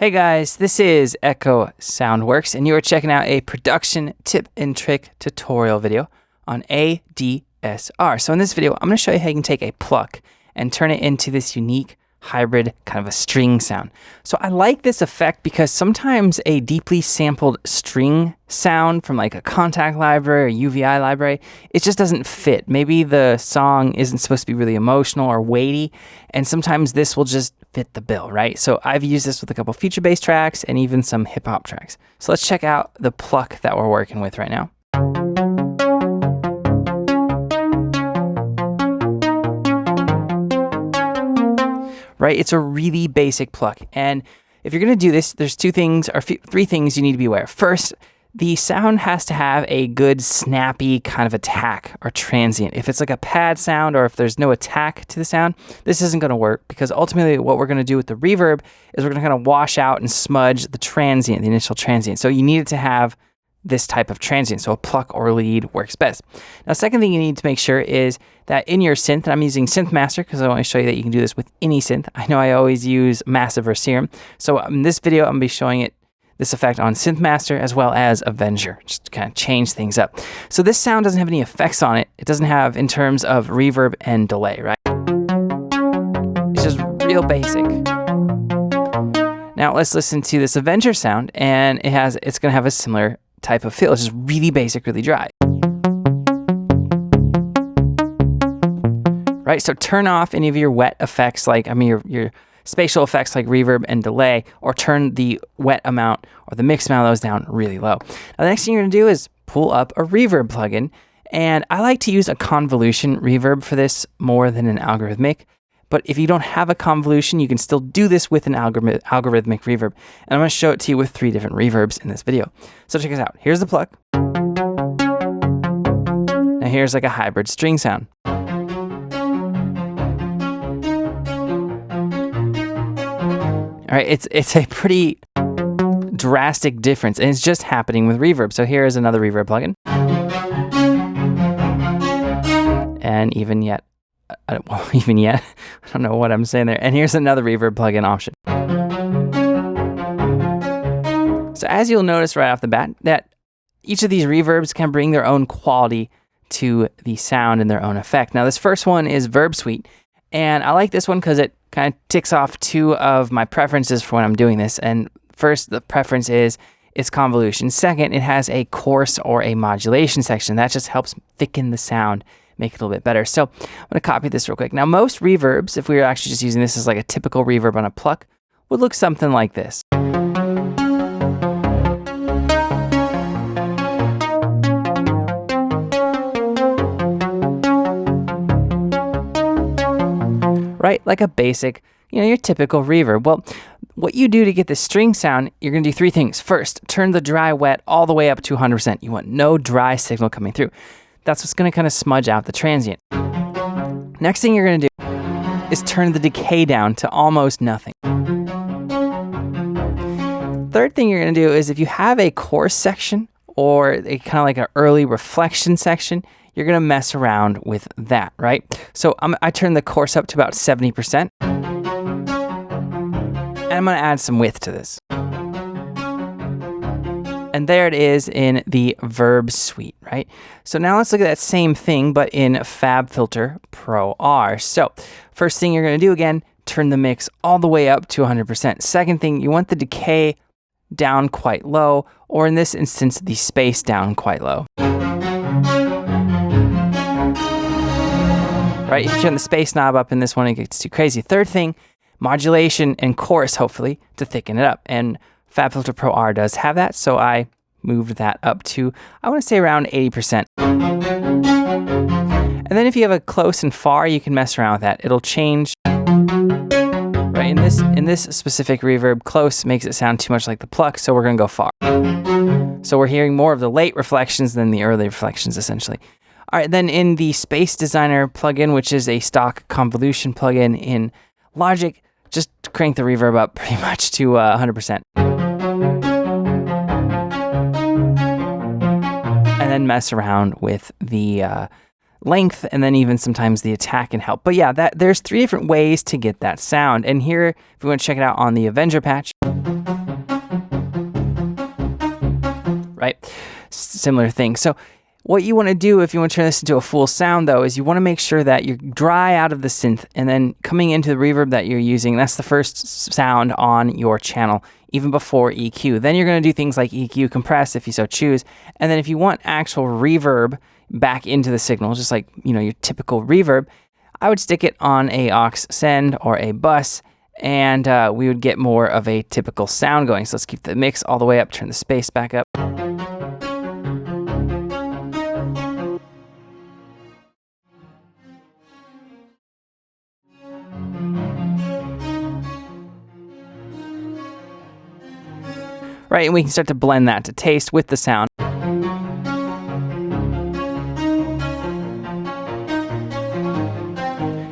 Hey guys, this is Echo Soundworks, and you are checking out a production tip and trick tutorial video on ADSR. So in this video, I'm going to show you how you can take a pluck and turn it into this unique hybrid kind of a string sound. So I like this effect because sometimes a deeply sampled string sound from like a contact library or UVI library, it just doesn't fit. Maybe the song isn't supposed to be really emotional or weighty, and sometimes this will just fit the bill, right? So I've used this with a couple feature bass tracks and even some hip hop tracks. So let's check out the pluck that we're working with right now. Right? It's a really basic pluck. And if you're going to do this, there's three things you need to be aware of. First, the sound has to have a good snappy kind of attack or transient. If it's like a pad sound or if there's no attack to the sound, this isn't going to work, because ultimately what we're going to do with the reverb is we're going to kind of wash out and smudge the transient, the initial transient. So you need it to have this type of transient. So a pluck or lead works best. Now, second thing you need to make sure is that in your synth, and I'm using Synth Master because I want to show you that you can do this with any synth. I know I always use Massive or Serum. So in this video, I'm going to be showing this effect on Synth Master as well as Avenger, just to kind of change things up. So this sound doesn't have any effects on it. It doesn't have in terms of reverb and delay, right? It's just real basic. Now let's listen to this Avenger sound, and it's going to have a similar type of feel. It's just really basic, really dry. Right, so turn off any of your wet effects, your spatial effects like reverb and delay, or turn the wet amount or the mix amount of those down really low. Now the next thing you're gonna do is pull up a reverb plugin, and I like to use a convolution reverb for this more than an algorithmic. But if you don't have a convolution, you can still do this with an algorithmic reverb. And I'm going to show it to you with 3 different reverbs in this video. So check this out. Here's the pluck. Now here's like a hybrid string sound. All right, it's a pretty drastic difference, and it's just happening with reverb. So here is another reverb plugin. And even yet, I don't know what I'm saying there. And here's another reverb plugin option. So as you'll notice right off the bat, that each of these reverbs can bring their own quality to the sound and their own effect. Now this first one is Verb Sweet, and I like this one because it kind of ticks off 2 of my preferences for when I'm doing this. And first, the preference is its convolution. Second, it has a coarse or a modulation section. That just helps thicken the sound, make it a little bit better. So I'm going to copy this real quick. Now most reverbs, if we were actually just using this as like a typical reverb on a pluck, would look something like this. Right? Like a basic, your typical reverb. Well, what you do to get the string sound, you're going to do 3 things. First, turn the dry wet all the way up to 100%. You want no dry signal coming through. That's what's going to kind of smudge out the transient. Next thing you're going to do is turn the decay down to almost nothing. Third thing you're going to do is if you have a chorus section or a kind of like an early reflection section, you're going to mess around with that, right? So I turn the chorus up to about 70%. And I'm going to add some width to this. And there it is in the Verb Sweet, right? So now let's look at that same thing, but in Fabfilter Pro R. So first thing you're going to do again, turn the mix all the way up to 100%. Second thing, you want the decay down quite low, or in this instance, the space down quite low. Right? If you turn the space knob up in this one, it gets too crazy. Third thing, modulation and chorus, hopefully, to thicken it up. And Fabfilter Pro R does have that, so I moved that up to, I want to say around 80%. And then if you have a close and far, you can mess around with that. It'll change. Right, in this specific reverb, close makes it sound too much like the pluck, so we're going to go far. So we're hearing more of the late reflections than the early reflections, essentially. All right, then in the Space Designer plugin, which is a stock convolution plugin in Logic, just crank the reverb up pretty much to 100%. And then mess around with the length, and then even sometimes the attack can help. But yeah, there's 3 different ways to get that sound. And here, if we want to check it out on the Avenger Patch, right? Similar thing. So what you want to do if you want to turn this into a full sound, though, is you want to make sure that you're dry out of the synth, and then coming into the reverb that you're using, that's the first sound on your channel, even before EQ. Then you're going to do things like EQ, compress, if you so choose. And then if you want actual reverb back into the signal, just like, you know, your typical reverb, I would stick it on a aux send or a bus, and we would get more of a typical sound going. So let's keep the mix all the way up, turn the space back up. Right, and we can start to blend that to taste with the sound.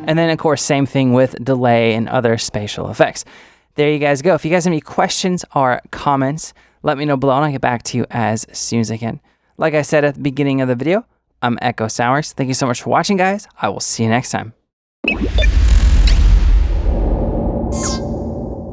And then, of course, same thing with delay and other spatial effects. There you guys go. If you guys have any questions or comments, let me know below, and I'll get back to you as soon as I can. Like I said at the beginning of the video, I'm Echo Sowers. Thank you so much for watching, guys. I will see you next time.